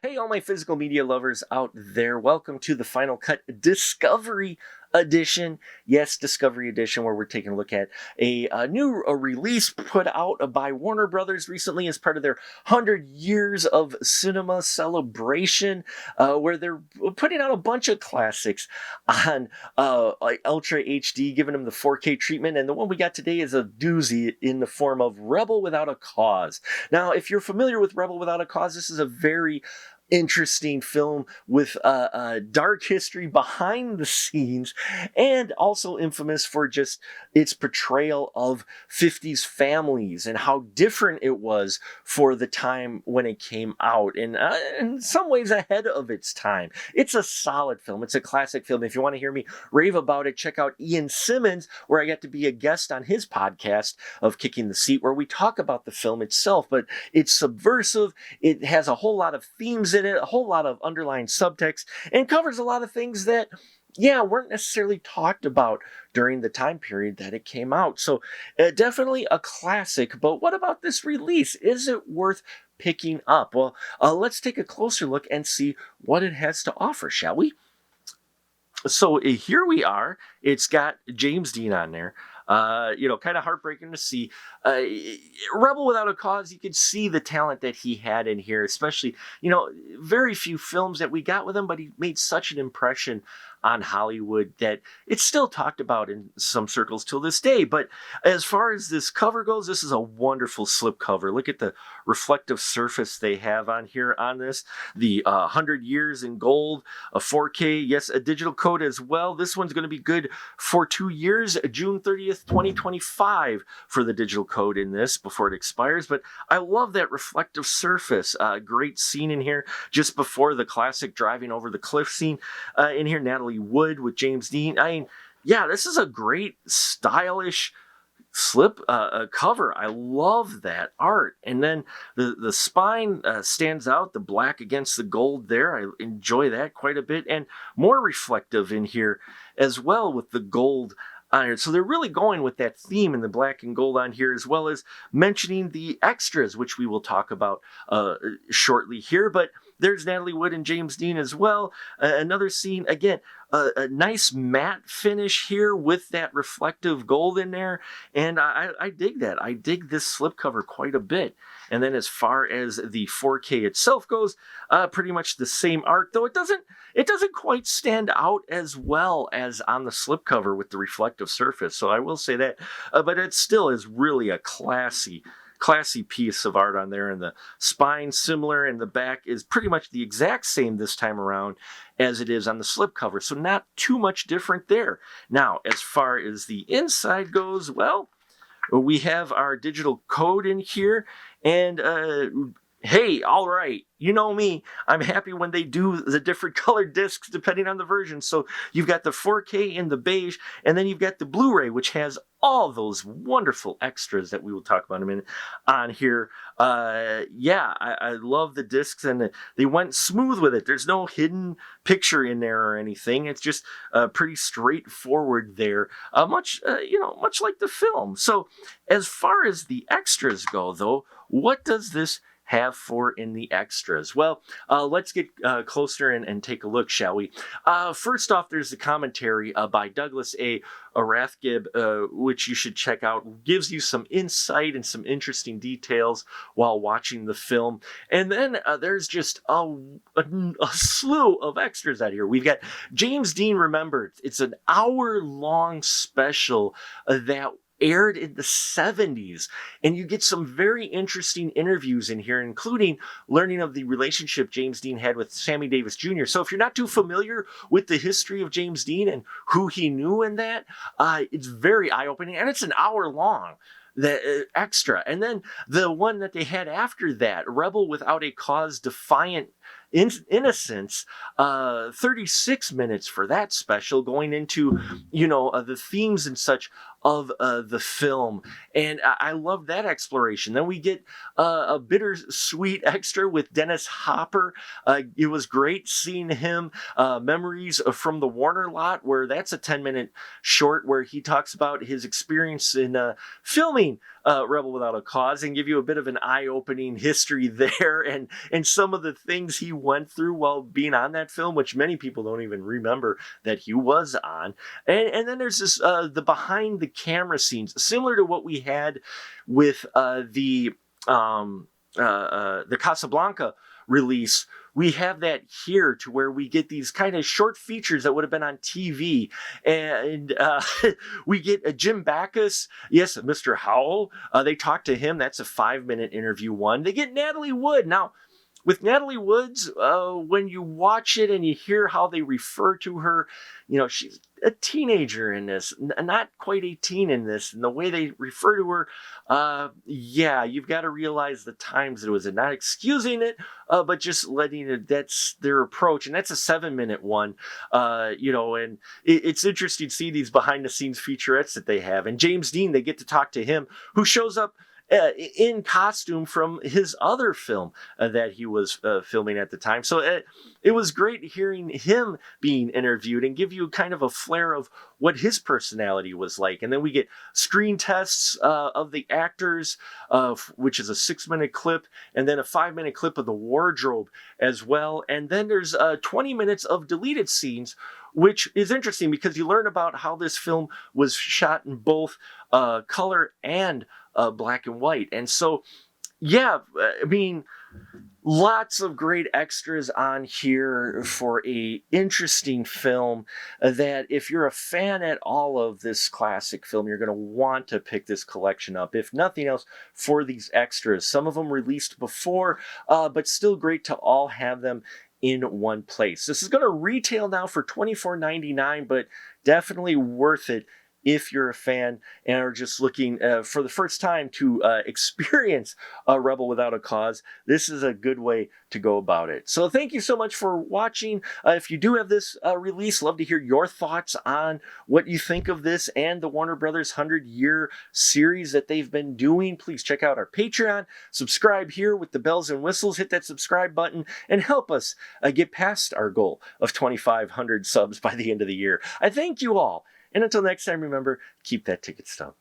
Hey, all my physical media lovers out there. Welcome to the Final Cut Discovery Edition. Yes, Discovery Edition, where we're taking a look at a new release put out by Warner Brothers recently as part of their 100 Years of Cinema celebration, where they're putting out a bunch of classics on like Ultra HD, giving them the 4K treatment. And the one we got today is a doozy in the form of Rebel Without a Cause. Now, if you're familiar with Rebel Without a Cause, this is a very interesting film with a dark history behind the scenes, and also infamous for just its portrayal of 50s families and how different it was for the time when it came out, and in some ways ahead of its time. It's a solid film. It's a classic film. If you want to hear me rave about it, check out Ian Simmons, where I get to be a guest on his podcast of Kicking the Seat, where we talk about the film itself. But it's subversive. It has a whole lot of themes in it, a whole lot of underlying subtext, and covers a lot of things that, weren't necessarily talked about during the time period that it came out. So definitely a classic. But what about this release? Is it worth picking up? Well, let's take a closer look and see what it has to offer, shall we? So here we are. It's got James Dean on there. Kind of heartbreaking to see. Rebel Without a Cause, you could see the talent that he had in here, especially, very few films that we got with him, but he made such an impression on Hollywood that it's still talked about in some circles till this day. But as far as this cover goes, this is a wonderful slip cover. Look at the reflective surface they have on here on this. The 100 years in gold, a 4K, yes, a digital code as well. This one's going to be good for 2 years, June 30th, 2025 for the digital code in this before it expires. But I love that reflective surface. Great scene in here just before the classic driving over the cliff scene in here. Natalie Wood with James Dean. This is a great stylish slip cover. I love that art. And then the spine stands out, the black against the gold there. I enjoy that quite a bit. And more reflective in here as well with the gold iron. So they're really going with that theme in the black and gold on here, as well as mentioning the extras, which we will talk about shortly here. But there's Natalie Wood and James Dean as well. Another scene, again, a nice matte finish here with that reflective gold in there. And I dig that. I dig this slipcover quite a bit. And then as far as the 4K itself goes, pretty much the same art, though it doesn't quite stand out as well as on the slipcover with the reflective surface. So I will say that, but it still is really a classy piece of art on there, and the spine similar, and the back is pretty much the exact same this time around as it is on the slipcover, so not too much different there. Now, as far as the inside goes, well, we have our digital code in here, and hey, all right, you know me, I'm happy when they do the different colored discs depending on the version. So you've got the 4K in the beige, and then you've got the Blu-ray, which has all those wonderful extras that we will talk about in a minute on here. I love the discs, and they went smooth with it. There's no hidden picture in there or anything. It's just pretty straightforward there, much like the film. So as far as the extras go, though, what does this have for in the extras? Well, let's get closer and take a look, shall we? First off, there's the commentary by Douglas A. Rathgib, which you should check out. Gives you some insight and some interesting details while watching the film. And then there's just a slew of extras out here. We've got James Dean Remembered. It's an hour-long special that aired in the 70s, and you get some very interesting interviews in here, including learning of the relationship James Dean had with Sammy Davis Jr. So if you're not too familiar with the history of James Dean and who he knew in that, it's very eye-opening, and it's an hour long, the extra. And then the one that they had after that, Rebel Without a Cause, Defiant Innocence, 36 minutes for that special, going into the themes and such of the film. And I love that exploration. Then we get a bittersweet extra with Dennis Hopper. It was great seeing him, Memories from the Warner Lot, where that's a 10-minute short where he talks about his experience in filming Rebel Without a Cause, and give you a bit of an eye-opening history there, and some of the things he went through while being on that film, which many people don't even remember that he was on. And then there's this the behind the camera scenes, similar to what we had with the Casablanca release. We have that here, to where we get these kind of short features that would have been on TV. And we get Jim Backus, yes, Mr. Howell. They talk to him. That's a 5-minute interview one. They get Natalie Wood. Now, with Natalie Woods, when you watch it and you hear how they refer to her, you know, she's a teenager in this, not quite 18 in this, and the way they refer to her, yeah, you've got to realize the times it was in. Not excusing it, but just letting it, that's their approach. And that's a 7-minute one, you know, and it's interesting to see these behind the scenes featurettes that they have. And James Dean, they get to talk to him, who shows up in costume from his other film that he was filming at the time. So it was great hearing him being interviewed and give you kind of a flair of what his personality was like. And then we get screen tests of the actors, which is a 6-minute clip, and then a 5-minute clip of the wardrobe as well. And then there's 20 minutes of deleted scenes, which is interesting because you learn about how this film was shot in both color and black and white. And so, yeah, I mean, lots of great extras on here for a interesting film that if you're a fan at all of this classic film, you're going to want to pick this collection up, if nothing else, for these extras. Some of them released before, but still great to all have them in one place. This is going to retail now for $24.99, but definitely worth it if you're a fan and are just looking for the first time to experience a Rebel Without a Cause. This is a good way to go about it. So thank you so much for watching. If you do have this release, love to hear your thoughts on what you think of this and the Warner Brothers 100-year series that they've been doing. Please check out our Patreon, subscribe here with the bells and whistles, hit that subscribe button, and help us get past our goal of 2,500 subs by the end of the year. I thank you all. And until next time, remember, keep that ticket stub.